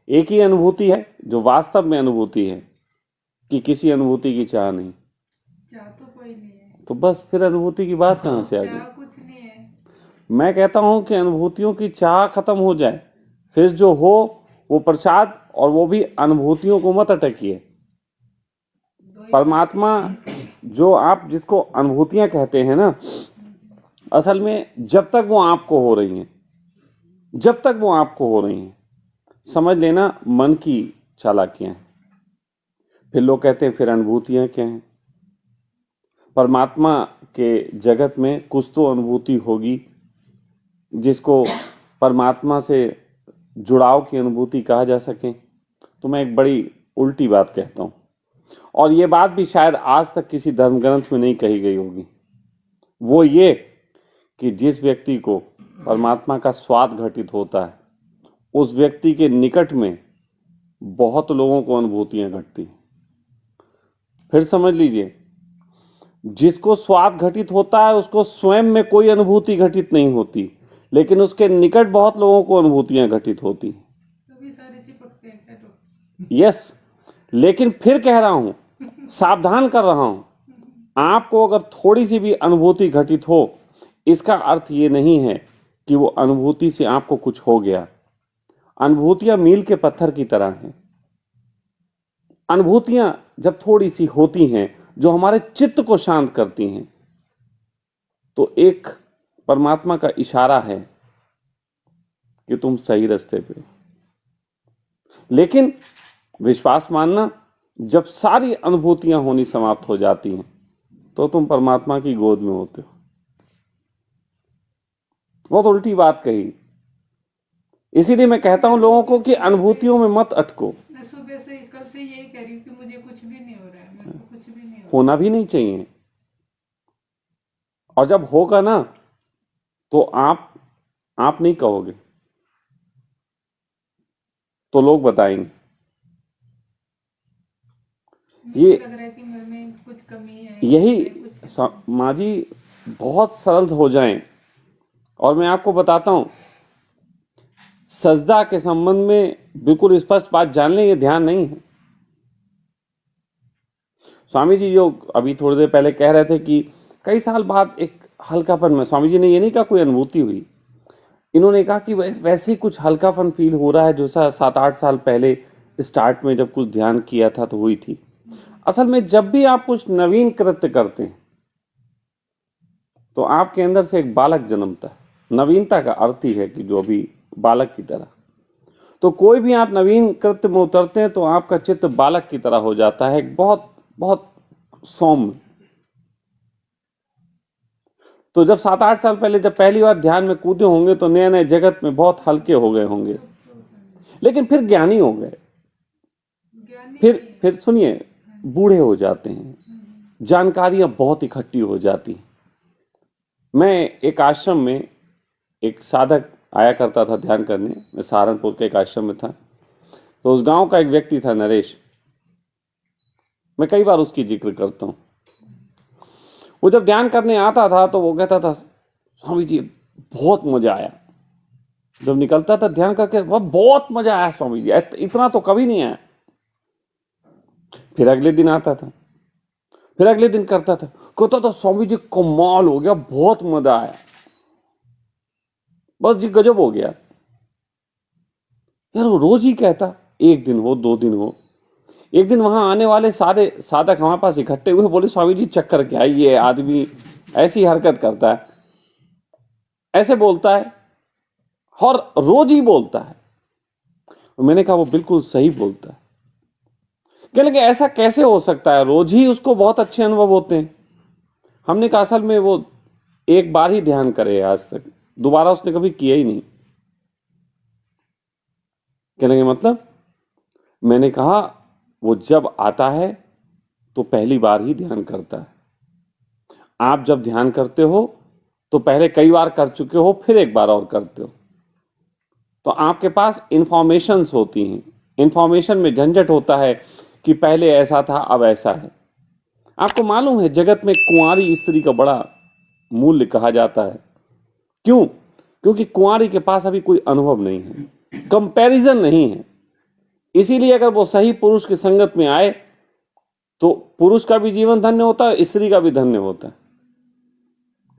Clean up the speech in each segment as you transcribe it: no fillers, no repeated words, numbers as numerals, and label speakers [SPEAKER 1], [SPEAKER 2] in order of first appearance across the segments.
[SPEAKER 1] एक ही अनुभूति है जो वास्तव में अनुभूति है, कि किसी अनुभूति की चाह नहीं?
[SPEAKER 2] चाह तो कोई नहीं है।
[SPEAKER 1] तो बस फिर अनुभूति की बात कहाँ से आ गई?
[SPEAKER 2] चाह कुछ नहीं है।
[SPEAKER 1] मैं कहता हूं कि अनुभूतियों की चाह खत्म हो जाए, फिर जो हो वो प्रसाद, और वो भी अनुभूतियों को मत अटकिए।
[SPEAKER 2] दो ही बात
[SPEAKER 1] परमात्मा, जो आप जिसको अनुभूतियां कहते हैं ना, असल में जब तक वो आपको हो रही हैं, जब तक वो आपको हो रही हैं, समझ लेना मन की चालाकियां हैं। फिर लोग कहते हैं फिर अनुभूतियां क्या हैं? परमात्मा के जगत में कुछ तो अनुभूति होगी जिसको परमात्मा से जुड़ाव की अनुभूति कहा जा सके। तो मैं एक बड़ी उल्टी बात कहता हूं, और ये बात भी शायद आज तक किसी धर्म ग्रंथ में नहीं कही गई होगी। वो ये कि जिस व्यक्ति को परमात्मा का स्वाद घटित होता है, उस व्यक्ति के निकट में बहुत लोगों को अनुभूतियां घटती हैं। फिर समझ लीजिए, जिसको स्वाद घटित होता है उसको स्वयं में कोई अनुभूति घटित नहीं होती, लेकिन उसके निकट बहुत लोगों को अनुभूतियां घटित होती।
[SPEAKER 2] तभी सारे चिपकते हैं क्या तो।
[SPEAKER 1] यस, लेकिन फिर कह रहा हूं, सावधान कर रहा हूं, आपको अगर थोड़ी सी भी अनुभूति घटित हो, इसका अर्थ ये नहीं है कि वो अनुभूति से आपको कुछ हो गया। अनुभूतियां मील के पत्थर की तरह हैं। अनुभूतियां जब थोड़ी सी होती हैं जो हमारे चित्त को शांत करती हैं, तो एक परमात्मा का इशारा है कि तुम सही रास्ते पे हो। लेकिन विश्वास मानना, जब सारी अनुभूतियां होनी समाप्त हो जाती हैं, तो तुम परमात्मा की गोद में होते हो। बहुत उल्टी बात कही। इसीलिए मैं कहता हूं लोगों को कि अनुभूतियों में मत अटको।
[SPEAKER 2] मैं सुबह से कल से यही कह रही हूँ कि मुझे कुछ भी नहीं हो रहा है, मेरे को कुछ भी नहीं हो
[SPEAKER 1] होना भी नहीं चाहिए। और जब होगा ना, तो आप नहीं कहोगे, तो लोग बताएंगे।
[SPEAKER 2] रहा।
[SPEAKER 1] ये
[SPEAKER 2] मुझे लग रहा है कि मेरे में कुछ कमी है,
[SPEAKER 1] यही
[SPEAKER 2] मैं कुछ।
[SPEAKER 1] माँ जी बहुत सरल हो जाएं। और मैं आपको बताता हूं, सजदा के संबंध में बिल्कुल स्पष्ट बात जान लें, ये ध्यान नहीं है। स्वामी जी जो अभी थोड़ी देर पहले कह रहे थे कि कई साल बाद एक हल्कापन में, स्वामी जी ने ये नहीं कहा कोई अनुभूति हुई, इन्होंने कहा कि वैसे ही कुछ हल्कापन फील हो रहा है जो 7-8 साल पहले स्टार्ट में जब कुछ ध्यान किया था तो हुई थी। असल में जब भी आप कुछ नवीन कृत्य करते हैं तो आपके अंदर से एक बालक जन्मता है। नवीनता का अर्थ ही है कि जो अभी बालक की तरह। तो कोई भी आप नवीन कृत्य में उतरते हैं तो आपका चित्त बालक की तरह हो जाता है, एक बहुत बहुत सौम्य। तो जब 7-8 साल पहले जब पहली बार ध्यान में कूदे होंगे तो नए नए जगत में बहुत हल्के हो गए होंगे, लेकिन फिर ज्ञानी हो गए।
[SPEAKER 2] ज्ञानी नहीं
[SPEAKER 1] फिर सुनिए, बूढ़े हो जाते हैं, जानकारियां बहुत इकट्ठी हो जाती हैं। मैं एक आश्रम में, एक साधक आया करता था ध्यान करने, मैं सहारनपुर के एक आश्रम में था। तो उस गांव का एक व्यक्ति था नरेश, मैं कई बार उसकी जिक्र करता हूँ। वो जब ध्यान करने आता था तो वो कहता था स्वामी जी बहुत मजा आया। जब निकलता था ध्यान करके, वह बहुत मजा आया स्वामी जी, इतना तो कभी नहीं आया। फिर अगले दिन आता था, फिर अगले दिन करता था, कहता था स्वामी जी कमाल हो गया, बहुत मजा आया, बस जी गजब हो गया। यार वो रोज ही कहता, एक दिन हो 2 दिन हो। एक दिन वहां आने वाले सारे साधक हमारे पास इकट्ठे हुए, बोले स्वामी जी चक्कर क्या है, ये आदमी ऐसी हरकत करता है, ऐसे बोलता है, और रोज ही बोलता है। मैंने कहा वो बिल्कुल सही बोलता है। कहने लगे ऐसा कैसे हो सकता है, रोज ही उसको बहुत अच्छे अनुभव होते हैं। हमने कहा असल में वो एक बार ही ध्यान करे आज तक, दोबारा उसने कभी किया ही नहीं। कहने लगे मतलब? मैंने कहा वो जब आता है तो पहली बार ही ध्यान करता है। आप जब ध्यान करते हो तो पहले कई बार कर चुके हो, फिर एक बार और करते हो, तो आपके पास इंफॉर्मेशंस होती हैं। इंफॉर्मेशन में झंझट होता है कि पहले ऐसा था अब ऐसा है। आपको मालूम है जगत में कुंवारी स्त्री का बड़ा मूल्य कहा जाता है। क्यों? क्योंकि कुंवारी के पास अभी कोई अनुभव नहीं है, कंपैरिजन नहीं है। इसीलिए अगर वो सही पुरुष की संगत में आए तो पुरुष का भी जीवन धन्य होता है, स्त्री का भी धन्य होता है।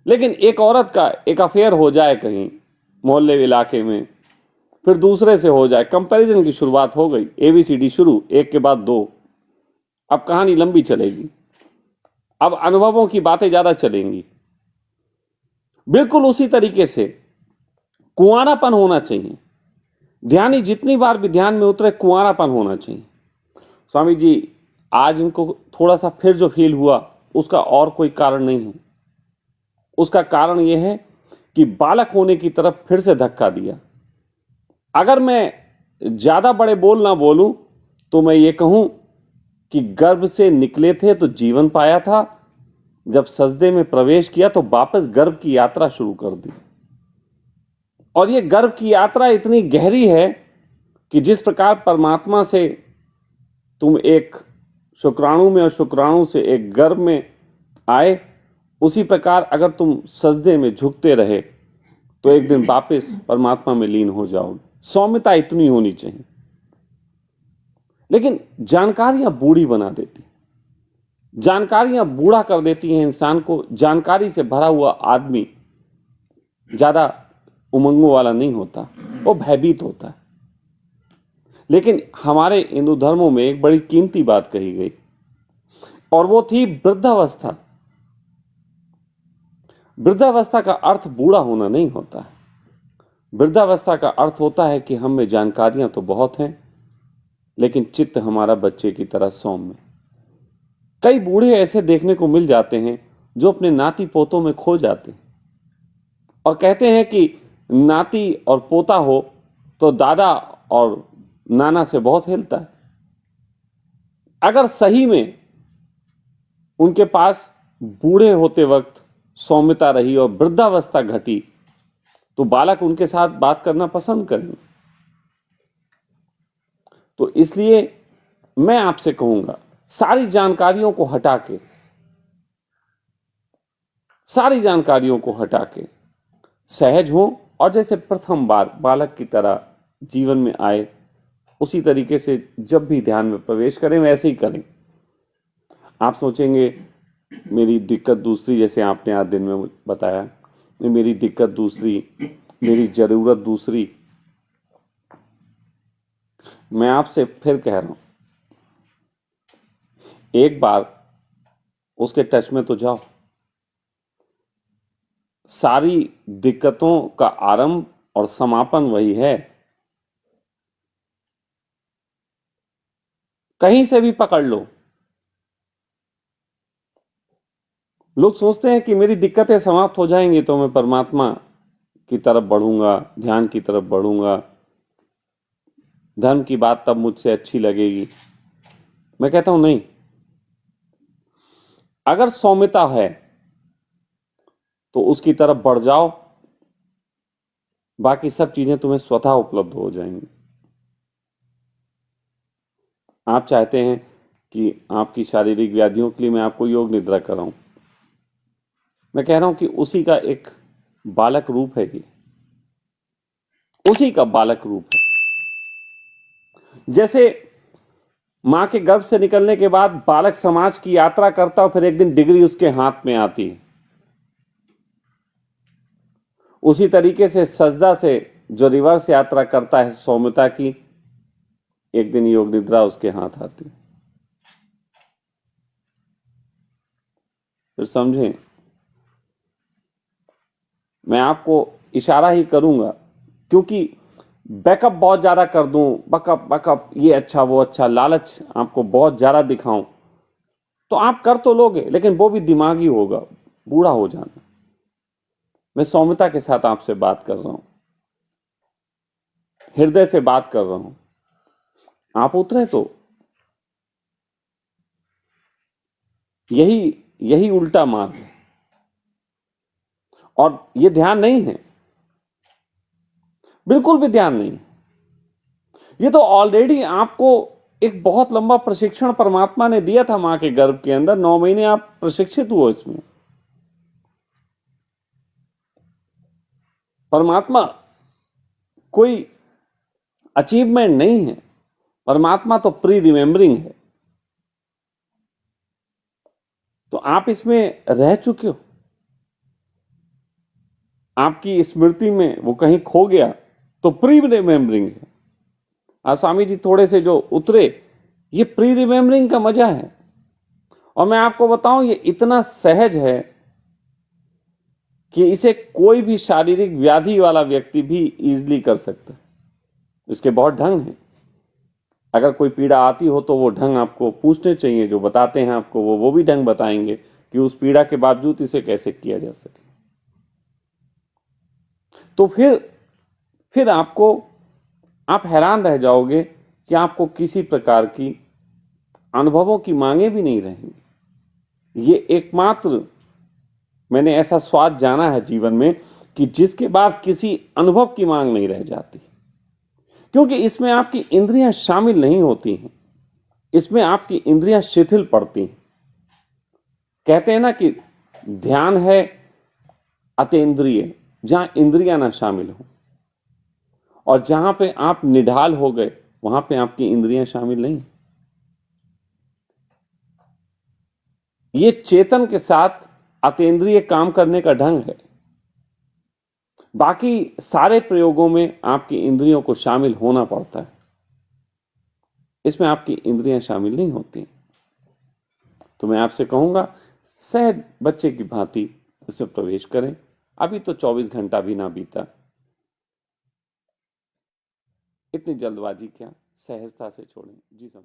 [SPEAKER 1] लेकिन एक औरत का एक अफेयर हो जाए कहीं मोहल्ले इलाके में, फिर दूसरे से हो जाए, कंपैरिजन की शुरुआत हो गई, एबीसीडी शुरू, एक के बाद दो। अब कहानी लंबी चलेगी, अब अनुभवों की बातें ज्यादा चलेंगी। बिल्कुल उसी तरीके से कुंवारापन होना चाहिए। ध्यानी जितनी बार भी ध्यान में उतरे, कुंवारापन होना चाहिए। स्वामी जी आज इनको थोड़ा सा फिर जो फील हुआ, उसका और कोई कारण नहीं है। उसका कारण यह है कि बालक होने की तरफ फिर से धक्का दिया। अगर मैं ज्यादा बड़े बोल ना बोलूं तो मैं ये कहूं कि गर्भ से निकले थे तो जीवन पाया था, जब सजदे में प्रवेश किया तो वापस गर्भ की यात्रा शुरू कर दी। और ये गर्भ की यात्रा इतनी गहरी है कि जिस प्रकार परमात्मा से तुम एक शुक्राणु में और शुक्राणु से एक गर्भ में आए, उसी प्रकार अगर तुम सजदे में झुकते रहे तो एक दिन वापस परमात्मा में लीन हो जाओगे। सौम्यता इतनी होनी चाहिए। लेकिन जानकारियां बूढ़ी बना देती, जानकारियां बूढ़ा कर देती हैं इंसान को। जानकारी से भरा हुआ आदमी ज्यादा उमंगों वाला नहीं होता, वो भयभीत होता है। लेकिन हमारे हिंदू धर्मों में एक बड़ी कीमती बात कही गई, और वो थी वृद्धावस्था। वृद्धावस्था का अर्थ बूढ़ा होना नहीं होता है। वृद्धावस्था का अर्थ होता है कि हम में जानकारियां तो बहुत हैं, लेकिन चित्त हमारा बच्चे की तरह सौम्य। कई बूढ़े ऐसे देखने को मिल जाते हैं जो अपने नाती पोतों में खो जाते हैं और कहते हैं कि नाती और पोता हो तो दादा और नाना से बहुत हिलता है। अगर सही में उनके पास बूढ़े होते वक्त सौम्यता रही और वृद्धावस्था घटी तो बालक उनके साथ बात करना पसंद करेंगे। तो इसलिए मैं आपसे कहूंगा, सारी जानकारियों को हटा के, सारी जानकारियों को हटा के सहज हो, और जैसे प्रथम बार बालक की तरह जीवन में आए उसी तरीके से जब भी ध्यान में प्रवेश करें वैसे ही करें। आप सोचेंगे मेरी दिक्कत दूसरी, जैसे आपने आज दिन में बताया, मेरी दिक्कत दूसरी, मेरी जरूरत दूसरी। मैं आपसे फिर कह रहा हूं, एक बार उसके टच में तो जाओ। सारी दिक्कतों का आरंभ और समापन वही है। कहीं से भी पकड़ लो। लोग सोचते हैं कि मेरी दिक्कतें समाप्त हो जाएंगी तो मैं परमात्मा की तरफ बढ़ूंगा, ध्यान की तरफ बढ़ूंगा, धर्म की बात तब मुझसे अच्छी लगेगी। मैं कहता हूं नहीं, अगर सौम्यता है तो उसकी तरफ बढ़ जाओ, बाकी सब चीजें तुम्हें स्वतः उपलब्ध हो जाएंगी। आप चाहते हैं कि आपकी शारीरिक व्याधियों के लिए मैं आपको योग निद्रा कराऊं, मैं कह रहा हूं कि उसी का एक बालक रूप है, कि उसी का बालक रूप है। जैसे मां के गर्भ से निकलने के बाद बालक समाज की यात्रा करता और फिर एक दिन डिग्री उसके हाथ में आती है, उसी तरीके से सजदा से जो रिवर्स यात्रा करता है सौम्यता की, एक दिन योग निद्रा उसके हाथ आती है। फिर समझें, मैं आपको इशारा ही करूंगा, क्योंकि बैकअप बहुत ज्यादा कर दूं, बकअप बकअप, ये अच्छा वो अच्छा, लालच आपको बहुत ज्यादा दिखाऊं तो आप कर तो लोगे, लेकिन वो भी दिमागी होगा, बूढ़ा हो जाना। मैं सौम्यता के साथ आपसे बात कर रहा हूं, हृदय से बात कर रहा हूं। आप उतरे तो यही यही उल्टा मार्ग है, और ये ध्यान नहीं है, बिल्कुल भी ध्यान नहीं। ये तो ऑलरेडी आपको एक बहुत लंबा प्रशिक्षण परमात्मा ने दिया था मां के गर्भ के अंदर। 9 महीने आप प्रशिक्षित हुए इसमें। परमात्मा कोई अचीवमेंट नहीं है, परमात्मा तो प्री रिमेम्बरिंग है। तो आप इसमें रह चुके हो, आपकी स्मृति में वो कहीं खो गया तो प्री रिमेम्बरिंग है। स्वामी जी थोड़े से जो उतरे, ये प्री रिमेम्बरिंग का मजा है। और मैं आपको बताऊं, ये इतना सहज है कि इसे कोई भी शारीरिक व्याधि वाला व्यक्ति भी इजीली कर सकता है। इसके बहुत ढंग हैं। अगर कोई पीड़ा आती हो तो वो ढंग आपको पूछने चाहिए, जो बताते हैं आपको वो भी ढंग बताएंगे कि उस पीड़ा के बावजूद इसे कैसे किया जा सके। तो फिर आप हैरान रह जाओगे कि आपको किसी प्रकार की अनुभवों की मांगे भी नहीं रहेंगी। ये एकमात्र मैंने ऐसा स्वाद जाना है जीवन में कि जिसके बाद किसी अनुभव की मांग नहीं रह जाती, क्योंकि इसमें आपकी इंद्रियां शामिल नहीं होती हैं, इसमें आपकी इंद्रियां शिथिल पड़ती हैं। कहते हैं ना कि ध्यान है अतीन्द्रिय, जहां इंद्रियां ना शामिल हो, और जहां पे आप निढाल हो गए वहां पे आपकी इंद्रियां शामिल नहीं। ये चेतन के साथ अतीन्द्रिय काम करने का ढंग है। बाकी सारे प्रयोगों में आपकी इंद्रियों को शामिल होना पड़ता है, इसमें आपकी इंद्रियां शामिल नहीं होती। तो मैं आपसे कहूंगा, सहज बच्चे की भांति इसमें प्रवेश करें। अभी तो 24 घंटा भी ना बीता, इतनी जल्दबाजी क्या, सहजता से छोड़ें। जी समझ।